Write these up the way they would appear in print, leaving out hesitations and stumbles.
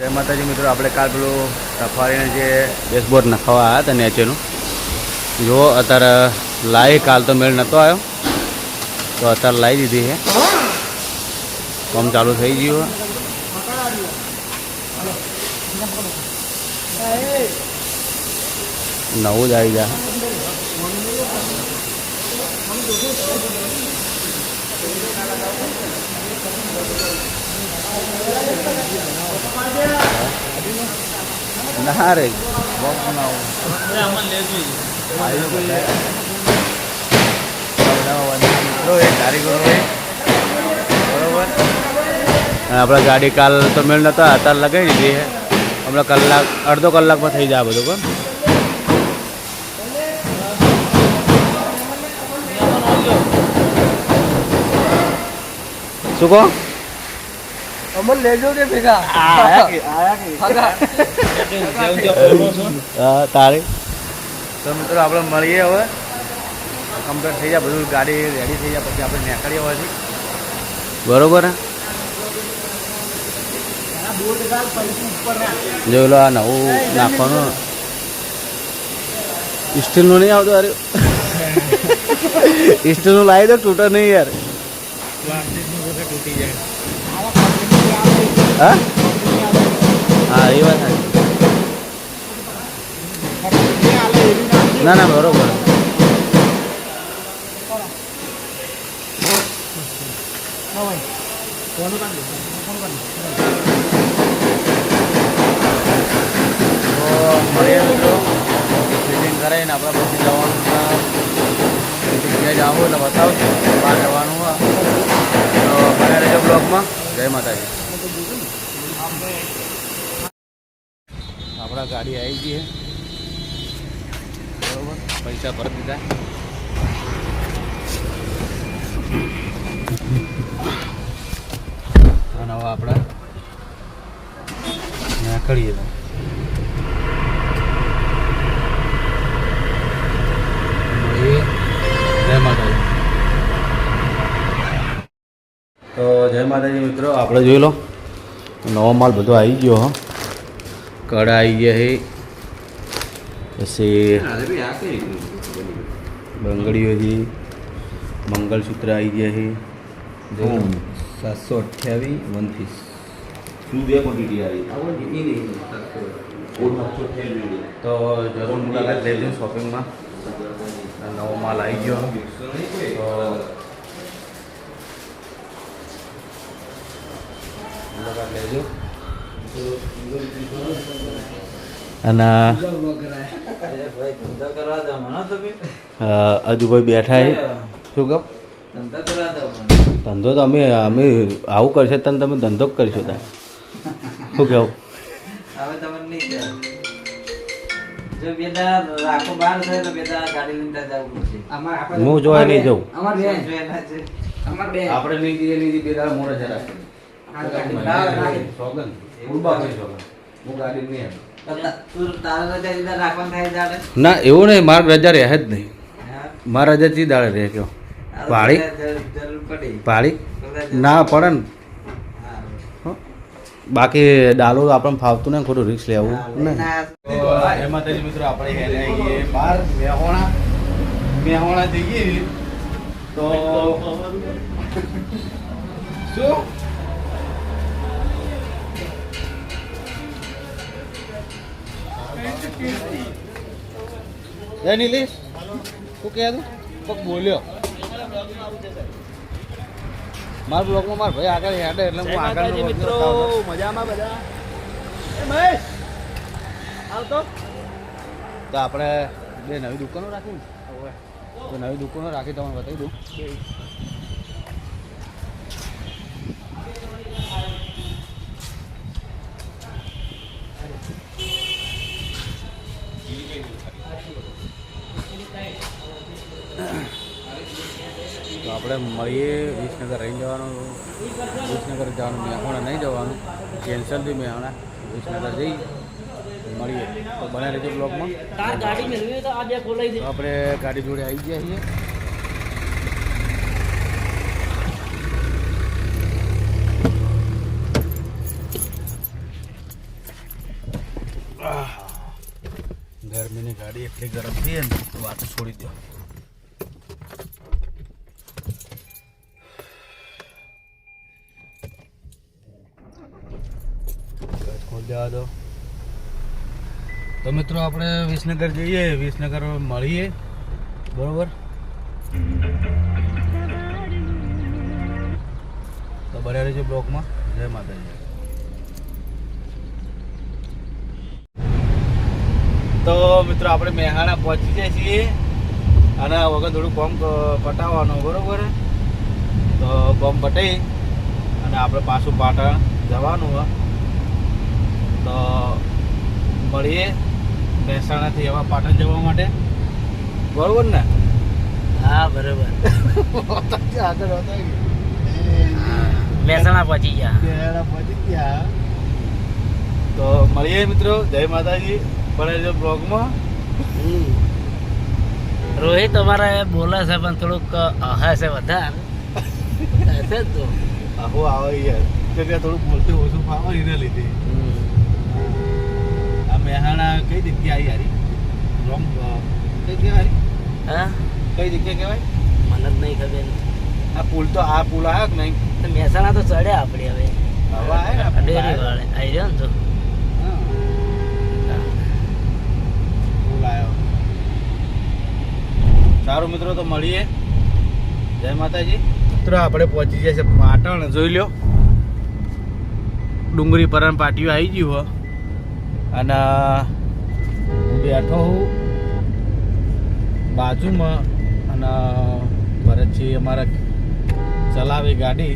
જય માતાજી મિત્રો, આપણે કાલ પેલું સફારીને જે ડેશબોર્ડ નખાવા આવ્યા હતા નીચેનું જો અત્યારે લાવી. કાલ તો મેળ નહોતો આવ્યો તો અત્યારે લાવી દીધી છે. કામ ચાલુ થઈ ગયું. નવું જ આવી જાય. ના રે આપણે ગાડી કાલ તો મેળ નતો અત્યારે લગાવી દીધી છે. હમણાં કલાક અડધો કલાકમાં થઈ જાય બધું. પણ શું કહો અમન લેજો કે ભેગા તારે તો મિત્રો આપણે મળીએ. હવે કમ્પ્લીટ થઈ જાય બધું, ગાડી રેડી થઈ જાય પછી આપણે નીકળીએ હોવાથી. બરોબર ને? જોઈ લો આ નવું નાખવાનું સ્ટીલનું નહીં આવતું. અરે સ્ટીલનું લાવી દો, તૂટે નહીં યાર. હા હા એ વાત ના ના બરોબર. મળીએ મિત્રો, ફિટિંગ કરાવીને આપણે પછી જવાનું જગ્યાએ જવું એટલે બતાવશું બહાર જવાનું હોય તો બને રહેજો બ્લોગમાં. જય માતાજી. આપણા ગાડી આવી ગઈ છે બરોબર, પૈસા ભરી દીધા. અને હવે આપણે નીકળીએ. જય માતાજી. તો જય માતાજી મિત્રો, આપણે જોઈ લો નવો માલ બધો આવી ગયો. હા, કડા આવી ગયા છે, પછી બંગડીઓથી મંગલસૂત્ર આવી ગયા છે. 728 1 પીસ શું બે ક્વોન્ટિટી આવી તો જરૂર મુલાકાત લેજો શોપિંગમાં. નવો માલ આવી ગયો તો મુલાકાત લેજો. અને અજુભાઈ બેઠા છે. શું કહો? ધંધો તો અમે આવું કરશે તને તમે ધંધો જ કરીશું. તારે શું કહેવું? હું જોવા નહીં જવું. આપણે નહીં જઈએ નહીં બે દાડા મોડે જરા સોગન ના એવું નહીં. મારે રજા રહે જ નહીં. મારે રજા ચી દાડે રહે કયો? પાળી પાળી ના પડે ને. બાકી ડાલો આપણને ફાવતું ને, ખોટું રિસ્ક લેવું ને. એમાં તો મિત્રો આપણે બહાર મેહોણા જઈએ તો શું નીલેશ શું કહે તું? પગ બોલ્યો મારા બ્લોગમાં મારા ભાઈ આગળ હેડે એટલે હું આગળ. મિત્રો મજામાં બધા આવતો તો આપણે બે નવી દુકાનો રાખી તો નવી દુકાનો રાખી તમને બતાવી દઉં. તો આપણે મળીએ. વિસનગર રહીને જવાનું, વિસનગર જવાનું, મેહોણા નહીં જવાનું. કેન્સલ થી મેહોણા વિસનગર જઈ મળીએ. તો બને રહેજો બ્લોગમાં. આપણે ગાડી જોડે આવી ગયા છીએ. ગરમીની ગાડી એટલી ગરમ થઈ ને તો વાત છોડી દો. ખોલ દેવા દો. તો મિત્રો આપણે વિસનગર જઈએ, વિસનગર મળીએ, બરોબર? તો બને રહેજો બ્લોકમાં. જય માતાજી. તો મિત્રો આપણે મેહાણા પહોંચી જાય છીએ અને વગર થોડું કોમ પટાવવાનું, બરોબર? તો કોમ પટાઈ અને આપણે પાછું પાટણ જવાનું હોય. તો મળીએ મહેસાણાથી એવા પાટણ જવા માટે, બરોબર ને? હા બરોબર. આગળ મહેસાણા પહોંચી ગયા. તો મળીએ મિત્રો. જય માતાજી. પણ બ્લોગમાં રોહિત અમારે બોલે છે પણ થોડુંક હે છે વધારે હશે તો આહો આવે યાર, તો ત્યાં થોડું બોલતું ઓછું ફાવે એના લીધે. આ મહેસાણા કઈ જગ્યા આવી યારી? રોંગ કઈ કહેવાય? હા કઈ જગ્યા કહેવાય? મને જ નહીં ખબર. આ પુલ તો આ પુલ આવ્યો કે નહીં? મહેસાણા તો ચડ્યા આપણે હવે આવ્યા ડેરી વાળે આવી રહ્યો ને તો સારું મિત્રો. તો મળીએ. જય માતાજી. મિત્રો આપણે પહોંચી જશે પાટણ. જોઈ લો ડુંગરી પરણ પાટીઓ આવી ગયું હો અને હું બેઠો હું બાજુમાં અને ભરતજી અમારા ચલાવી ગાડી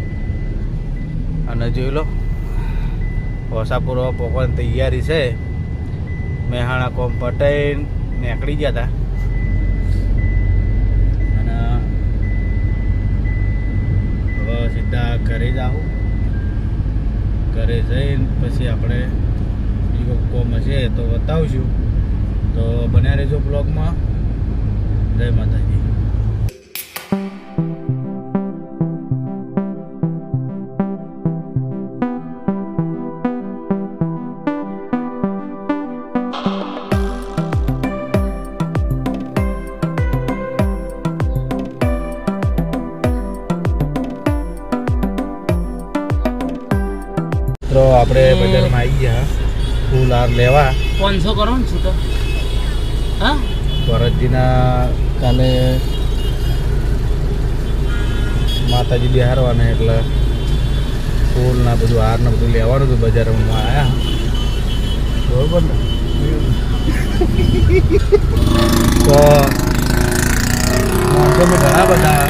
અને જોઈ લો હોસાપુર પોકવાની તૈયારી છે. મહેસાણા કોમ પટાઈ નીકળી ગયા હતા અને હવે સીધા ઘરે જ આવું. ઘરે જઈને પછી આપણે બીજો કોમ હશે તો બતાવશું. તો બન્યા રહેજો બ્લોગમાં. જય માતાજી. મિત્રો આપણે બજારમાં આવી ગયા ફૂલ હાર લેવા. 500 કરો ને છૂટો. હા ભરતજીના કાલે માતાજી બિહારવાના એટલે ફૂલ ના બધું હાર ને બધું લેવાનું હતું. બજારમાં આવ્યા બરોબર ને? તો માણસો ઘણા બધા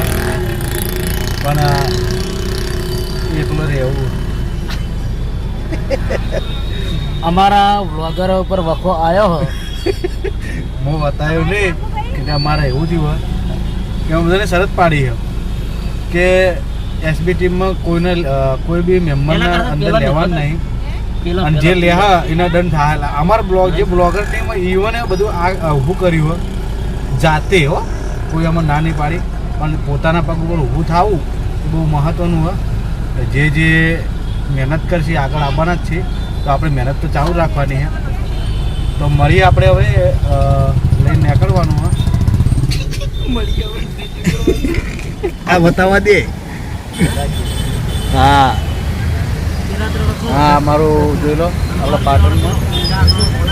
પણ એકલો રહેવું. અમારા વ્લોગર ઉપર વખો આવ્યો હો. હું બતાવ્યું નહીં કે અમારે એવું થયું કે અમે બધાને શરત પાડી છે કે એસબી ટીમમાં કોઈ બી મેમ્બરને અંદર લેવાનું નહીં અને જે લેહા એના દંડ થાય. અમારા બ્લોગ જે બ્લોગર ટીમ ઈવને બધું આ ઊભું કર્યું જાતે હો, કોઈ આમાં ના નહીં પાડી. પણ પોતાના પગ ઉપર ઊભું થવું એ બહુ મહત્ત્વનું હોય. જે જે મહેનત કરશે આગળ આવવાના જ છે. તો આપણે મહેનત તો ચાલુ રાખવાની છે. તો મળીએ આપણે હવે લઈને નીકળવાનું હોય. આ બતાવવા દે. હા હા મારું જોઈ લો. આપણે પાટણમાં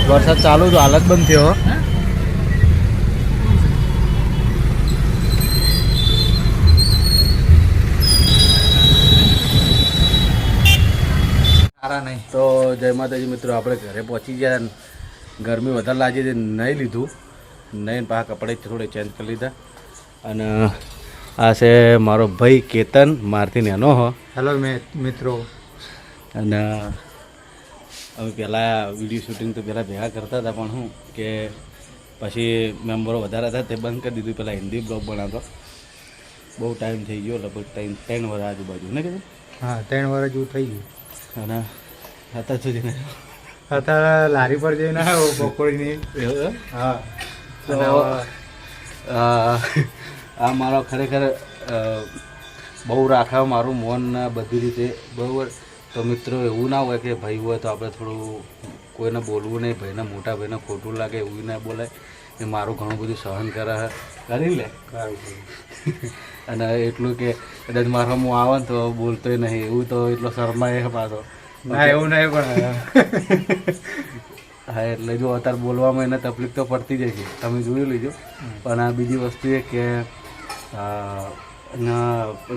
વરસાદ ચાલુ તો હાલત બંધ થયો. તો જય માતાજી મિત્રો. આપણે ઘરે પહોંચી ગયા. ગરમી વધારે લાગી હતી, નહીં લીધું. નહીં પાછા કપડે થોડે ચેન્જ કરી લીધા. અને આ છે મારો ભાઈ કેતન, મારથી નેનો હો. હેલો મિત્રો. અને અમે પહેલાં વિડીયો શૂટિંગ તો પહેલાં ભેગા કરતા હતા, પણ શું કે પછી મેમ્બરો વધારે હતા તે બંધ કરી દીધું. પહેલાં હિન્દી બ્લોગ બનાવતો. બહુ ટાઈમ થઈ ગયો, લગભગ 3 વર્ષ આજુબાજુ ને કીધું. હા 3 વર્ષ જેવું થઈ ગયું. અને અત્યાર સુધી અત્યારે લારી પર જઈને આવ્યો પકોડીની. હા તો આ મારો ખરેખર બહુ રાખા મારું મોન બધી રીતે બરાબર. તો મિત્રો એવું ના હોય કે ભાઈ હોય તો આપણે થોડું કોઈને બોલવું નહીં, ભાઈને મોટા ભાઈને ખોટું લાગે એવું ના બોલાય. એ મારું ઘણું બધું સહન કરે કરી લે અને એટલું કે કદાચ મારા હું આવે ને તો બોલતોય નહીં એવું તો એટલો શરમાય પાછો. ના એવું નહીં પણ હા એટલે જો અત્યારે બોલવામાં એને તકલીફ તો પડતી જ છે, તમે જોઈ લેજો. પણ આ બીજી વસ્તુ એ કે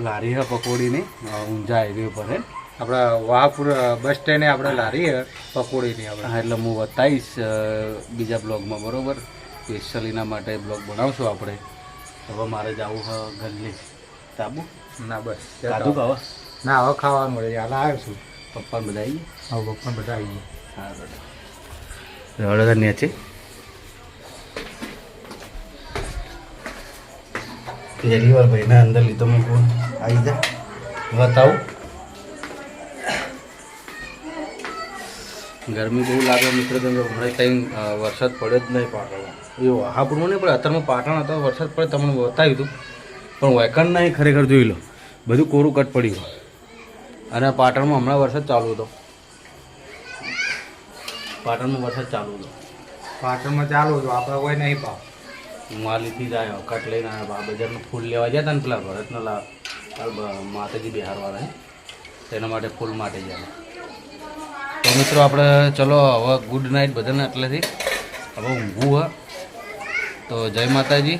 લારી હે પકોડીની ઊંઝા હાઈવે પર હે આપણા વાહપુર બસ સ્ટેન્ડે આપણે લારી હે પકોડીની આપણે. હા એટલે હું બતાવીશ બીજા બ્લોગમાં, બરાબર. સ્પેશિયલીના માટે બ્લોગ બનાવશું આપણે. હવે મારે જવું છે ગલ્લી ચાબુ ના બસ કાધું ખાવા ના હવે ખાવાનું હોય યાદ આવ્યો છું. પપ્પાને બધા આવી હવે પણ બધા આવી ગયા. હા રડે નીચે પહેલી વાર ભાઈને અંદર લીધો મૂકવો આવી જા બતાવું. ગરમી બહુ લાગે મિત્રો, તમે હમણાં ત્યાં વરસાદ પડ્યો જ નહીં પાટણમાં. એવું હાપુરમાં નહીં પડે, અત્યારમાં પાટણ હતો વરસાદ પડે તમને બતાવ્યું હતું. પણ વેકન નહીં ખરેખર જોઈ લો, બધું કોરું કટ પડ્યું. અને પાટણમાં હમણાં વરસાદ ચાલુ હતો, પાટણમાં વરસાદ ચાલુ હતો. પાટણમાં ચાલુ હતું આપણે કોઈ નહીં પાવ. માલીથી જ આવ્યો, કટ લઈને આવ્યો. આ બજારમાં ફૂલ લેવા ગયા હતા ને પેલા ભરતના માતાજી બિહારવાળા તેના માટે ફૂલ માટે ગયા. તો મિત્રો આપણે ચલો હવે ગુડ નાઇટ બધાને એટલેથી હવે ઊંઘવું હા. તો જય માતાજી.